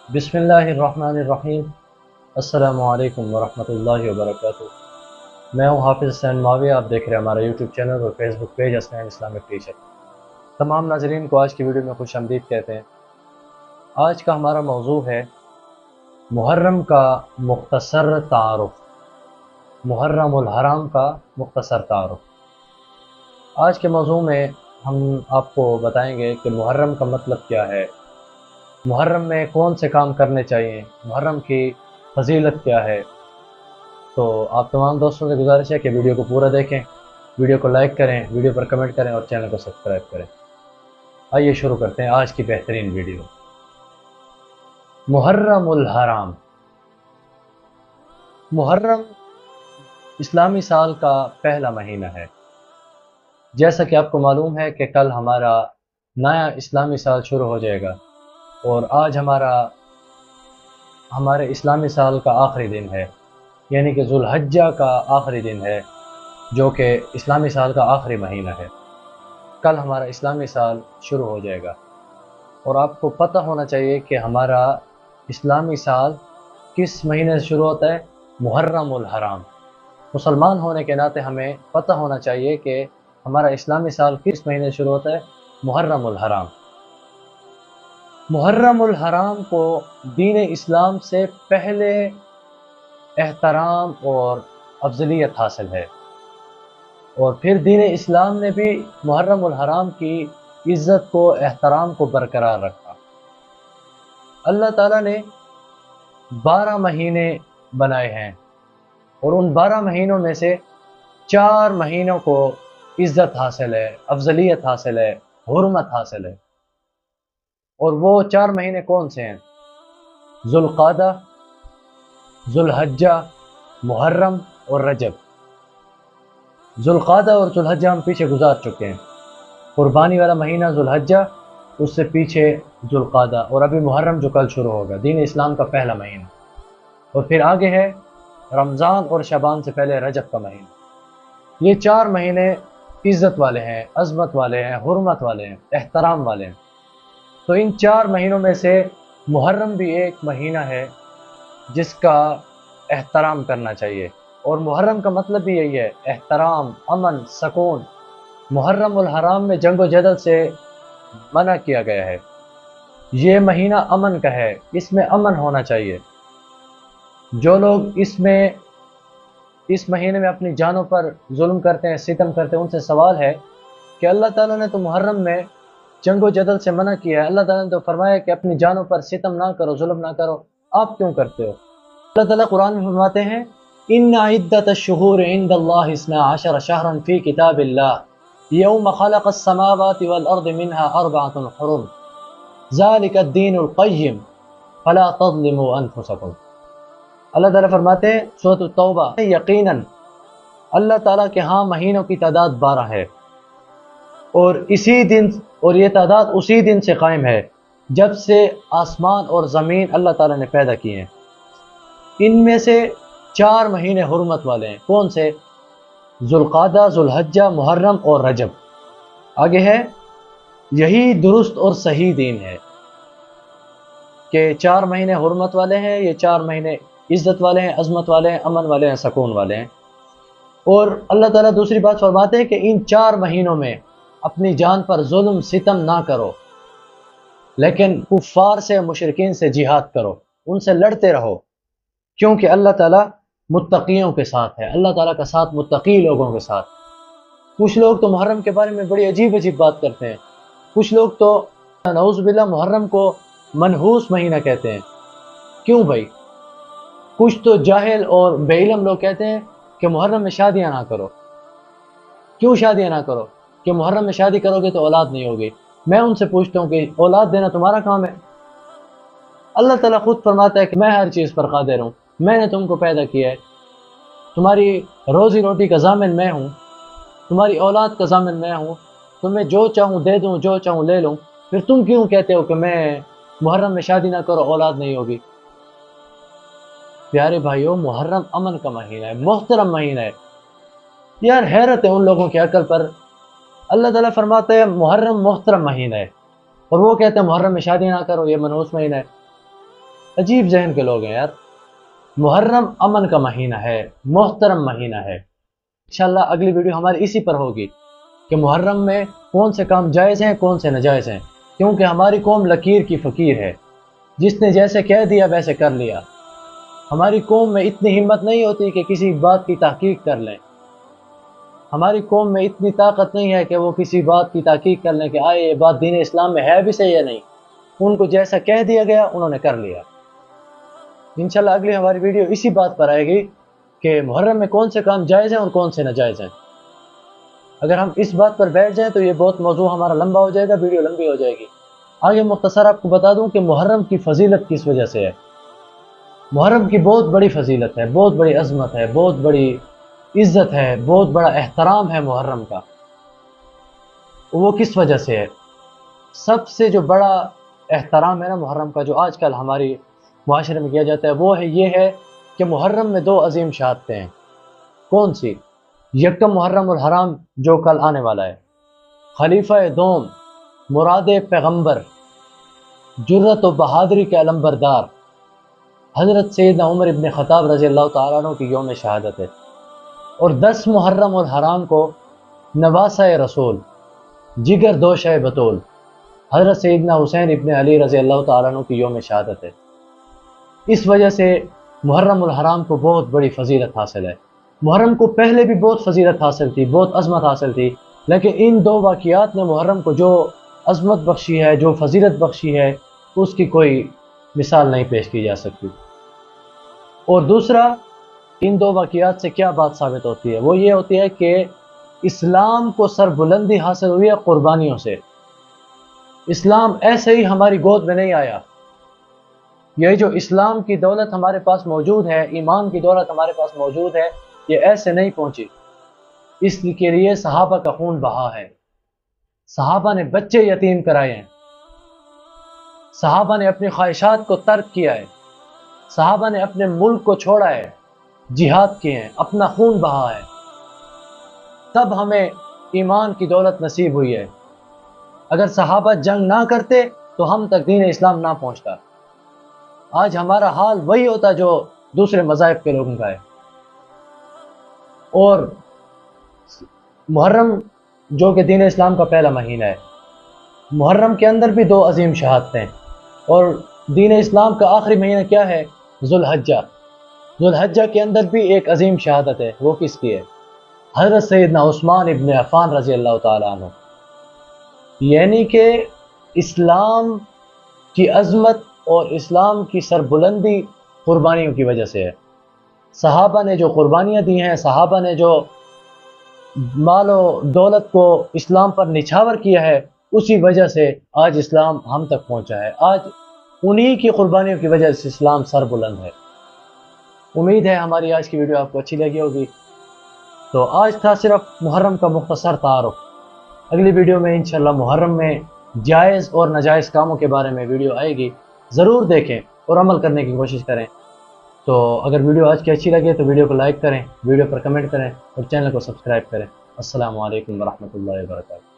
बिस्मिल्लाहिर्रहमानिर्रहीम। अस्सलामु अलैकुम वरहमतुल्लाहि वबरकातुहू। मैं हूँ हाफिज़ हसनैन मावी। आप देख रहे हैं हमारा यूट्यूब चैनल और Facebook page Hasnain Islamic teacher. तमाम नाज़रीन को आज की वीडियो में खुश आमदीद कहते हैं। आज का हमारा मौजू है मुहर्रम का मुख्तसर तारुफ, मुहर्रमुल हराम का मुख्तसर तारुफ। आज के मौजू में हम आपको बताएंगे कि मुहर्रम का मतलब क्या है, मुहर्रम में कौन से काम करने चाहिए, मुहर्रम की फजीलत क्या है। तो आप तमाम दोस्तों से गुजारिश है कि वीडियो को पूरा देखें, वीडियो को लाइक करें, वीडियो पर कमेंट करें और चैनल को सब्सक्राइब करें। आइए शुरू करते हैं आज की बेहतरीन वीडियो। मुहर्रमुल हराम। मुहर्रम इस्लामी साल का पहला महीना है। जैसा कि आपको मालूम है कि कल हमारा नया इस्लामी साल शुरू हो जाएगा और आज हमारे इस्लामी साल का आखिरी दिन है, यानी कि जुल्हज्जा का आखिरी दिन है, जो कि इस्लामी साल का आखिरी महीना है। कल हमारा इस्लामी साल शुरू हो जाएगा और आपको पता होना चाहिए कि हमारा इस्लामी साल किस महीने से शुरू होता है, मुहर्रमुल हराम। मुसलमान होने के नाते हमें पता होना चाहिए कि हमारा इस्लामी साल किस महीने से शुरू होता है, मुहर्रमुल हराम। मुहर्रमुल हराम को दीन इस्लाम से पहले एहतराम और अफजलियत हासिल है और फिर दीन इस्लाम ने भी मुहर्रमुल हराम की इज़्ज़त को, एहतराम को बरकरार रखा। अल्लाह ताला ने 12 महीने बनाए हैं और उन 12 महीनों में से 4 महीनों को इज़्ज़त हासिल है, अफजलियत हासिल है, हुर्मत हासिल है। और वो 4 महीने कौन से हैं? ज़ुल्क़ादा, ज़ुल्हज्जा, मुहर्रम और रजब। ज़ुल्क़ादा और ज़ुल्हज्जा हम पीछे गुजार चुके हैं। कुर्बानी वाला महीना ज़ुल्हज्जा, उससे पीछे ज़ुल्क़ादा और अभी मुहर्रम जो कल शुरू होगा, दीन इस्लाम का पहला महीना। और फिर आगे है रमज़ान और शबान से पहले रजब का महीना। ये 4 महीने इज़्ज़त वाले हैं, अज़मत वाले हैं, हुर्मत वाले हैं, एहतराम वाले हैं। तो इन 4 महीनों में से मुहर्रम भी एक महीना है जिसका एहतराम करना चाहिए। और मुहर्रम का मतलब भी यही है, एहतराम, अमन, सकून। मुहर्रमुल हराम में जंग व जदल से मना किया गया है। ये महीना अमन का है, इसमें अमन होना चाहिए। जो लोग इस महीने में अपनी जानों पर जुल्म करते हैं, सितम करते हैं, उनसे सवाल है कि अल्लाह ताला ने तो मुहर्रम में जंग व जदल से मना किया है, अल्लाह ताला ने तो फरमाया कि अपनी जानों पर सितम ना करो, जुल्म ना करो, आप क्यों करते हो? अल्लाह ताला कुरान में फरमाते हैं, इन्ना इद्दतश्शुहूर इंदल्लाहि इस्ना अशर शहरन फी किताबिल्लाह यौम खलक़स समावाति वल अर्द मिनहा अर्बअतुन हुरुम ज़ालिकद्दीनुल क़य्यिम फला तज़लिमू अनफुसकुम। अल्लाह ताला फरमाते हैं सूरह तौबा, यकीनन अल्लाह ताला के हाँ महीनों की तादाद 12 है और ये तादाद उसी दिन से कायम है जब से आसमान और ज़मीन अल्लाह ताला ने पैदा किए हैं। इनमें से 4 महीने हुर्मत वाले हैं। कौन से? ज़ुल्क़ादा, ज़ुल्हज्जा, मुहर्रम और रजब। आगे है, यही दुरुस्त और सही दीन है कि 4 महीने हुर्मत वाले हैं, ये 4 महीने इज़्ज़त वाले हैं, अज़मत वाले हैं, अमन वाले हैं, सकून वाले हैं। और अल्लाह ताला दूसरी बात फरमाते हैं कि इन 4 महीनों में अपनी जान पर जुल्म सितम ना करो, लेकिन कुफ़ार से, मुशरिकीन से जिहाद करो, उनसे लड़ते रहो, क्योंकि अल्लाह ताला मुत्तक़ियों के साथ है। अल्लाह ताला का साथ मुत्तक़ी लोगों के साथ। कुछ लोग तो मुहर्रम के बारे में बड़ी अजीब अजीब बात करते हैं। कुछ लोग तो नऊज़ बिल्लाह मुहर्रम को मनहूस महीना कहते हैं। क्यों भाई? कुछ तो जाहिल और बेइल्म लोग कहते हैं कि मुहर्रम में शादियां ना करो। क्यों शादियां ना करो? कि मुहर्रम में शादी करोगे तो औलाद नहीं होगी। मैं उनसे पूछता हूँ कि औलाद देना तुम्हारा काम है? अल्लाह ताला खुद फरमाता है कि मैं हर चीज़ पर कादिर हूँ, मैंने तुमको पैदा किया है, तुम्हारी रोज़ी रोटी का ज़ामिन मैं हूँ, तुम्हारी औलाद का ज़ामिन मैं हूँ, तुम्हें जो चाहूँ दे दूँ, जो चाहूँ ले लूँ। फिर तुम क्यों कहते हो कि मैं मुहर्रम में शादी ना करो, औलाद नहीं होगी? प्यारे भाइयों, मुहर्रम अमन का महीना है, मोहतरम महीना है। यार हैरत है उन लोगों की अकल पर। अल्लाह ताला फरमाते हैं मुहर्रम मोहतरम महीना है और वो कहते हैं मुहर्रम में शादी ना करो, ये मनहूस महीना है। عجیب ذہن کے لوگ ہیں یار. محرم امن کا مہینہ ہے، محترم مہینہ ہے. انشاءاللہ اگلی ویڈیو ہماری اسی پر ہوگی کہ محرم میں کون سے کام جائز ہیں کون سے ناجائز ہیں، کیونکہ ہماری قوم لکیر کی فقیر ہے، جس نے جیسے کہہ دیا ویسے کر لیا. ہماری قوم میں اتنی ہمت نہیں ہوتی کہ کسی بات کی تحقیق کر لیں. ہماری قوم میں اتنی طاقت نہیں ہے کہ وہ کسی بات کی تحقیق کر لیں کہ آئے یہ بات دین اسلام میں ہے بھی صحیح یا نہیں. ان کو جیسا کہہ دیا گیا انہوں نے کر لیا. انشاءاللہ اگلی ہماری ویڈیو اسی بات پر آئے گی کہ محرم میں کون سے کام جائز ہیں اور کون سے ناجائز ہیں. اگر ہم اس بات پر بیٹھ جائیں تو یہ بہت موضوع ہمارا لمبا ہو جائے گا، ویڈیو لمبی ہو جائے گی. آگے مختصر آپ کو بتا دوں کہ محرم کی فضیلت کس وجہ سے ہے. محرم کی بہت بڑی فضیلت ہے، بہت بڑی عظمت ہے، بہت بڑی عزت ہے، بہت بڑا احترام ہے محرم کا. وہ کس وجہ سے ہے؟ سب سے جو بڑا احترام ہے نا محرم کا، جو آج کل ہماری معاشرے میں کیا جاتا ہے، وہ یہ ہے کہ محرم میں 2 عظیم شہادتیں ہیں. کون سی؟ یکم محرم الحرام جو کل آنے والا ہے، خلیفہ دوم، مراد پیغمبر، جرت و بہادری کے علمبردار حضرت سیدنا عمر ابن خطاب رضی اللہ تعالیٰ عنہ کی یوم شہادت ہے. اور 10 محرم الحرام کو نواسہ رسول، جگر دوشہ بطول حضرت سیدنا حسین ابن علی رضی اللہ تعالیٰ عنہ کی یوم شہادت ہے. اس وجہ سے محرم الحرام کو بہت بڑی فضیلت حاصل ہے. محرم کو پہلے بھی بہت فضیلت حاصل تھی، بہت عظمت حاصل تھی، لیکن ان 2 واقعات نے محرم کو جو عظمت بخشی ہے، جو فضیلت بخشی ہے، اس کی کوئی مثال نہیں پیش کی جا سکتی. اور دوسرا، ان 2 واقعات سے کیا بات ثابت ہوتی ہے؟ وہ یہ ہوتی ہے کہ اسلام کو سربلندی حاصل ہوئی ہے قربانیوں سے. اسلام ایسے ہی ہماری گود میں نہیں آیا. یہ جو اسلام کی دولت ہمارے پاس موجود ہے، ایمان کی دولت ہمارے پاس موجود ہے، یہ ایسے نہیں پہنچی. اس کے لیے صحابہ کا خون بہا ہے. صحابہ نے بچے یتیم کرائے ہیں، صحابہ نے اپنی خواہشات کو ترک کیا ہے، صحابہ نے اپنے ملک کو چھوڑا ہے، جہاد کیے ہیں، اپنا خون بہا ہے، تب ہمیں ایمان کی دولت نصیب ہوئی ہے. اگر صحابہ جنگ نہ کرتے تو ہم تک دین اسلام نہ پہنچتا. آج ہمارا حال وہی ہوتا جو دوسرے مذاہب کے لوگوں کا ہے. اور محرم جو کہ دین اسلام کا پہلا مہینہ ہے، محرم کے اندر بھی 2 عظیم شہادتیں. اور دین اسلام کا آخری مہینہ کیا ہے؟ ذوالحجہ. ذوالحجہ کے اندر بھی ایک عظیم شہادت ہے. وہ کس کی ہے؟ حضرت سیدنا عثمان ابن عفان رضی اللہ تعالیٰ عنہ. یعنی کہ اسلام کی عظمت اور اسلام کی سربلندی قربانیوں کی وجہ سے ہے. صحابہ نے جو قربانیاں دی ہیں، صحابہ نے جو مال و دولت کو اسلام پر نچھاور کیا ہے، اسی وجہ سے آج اسلام ہم تک پہنچا ہے. آج انہی کی قربانیوں کی وجہ سے اسلام سر بلند ہے. امید ہے ہماری آج کی ویڈیو آپ کو اچھی لگی ہوگی. تو آج تھا صرف محرم کا مختصر تعارف. اگلی ویڈیو میں انشاءاللہ محرم میں جائز اور ناجائز کاموں کے بارے میں ویڈیو آئے گی. ضرور دیکھیں اور عمل کرنے کی کوشش کریں. تو اگر ویڈیو آج کی اچھی لگے تو ویڈیو کو لائک کریں، ویڈیو پر کمنٹ کریں اور چینل کو سبسکرائب کریں. السلام علیکم ورحمۃ اللہ وبرکاتہ.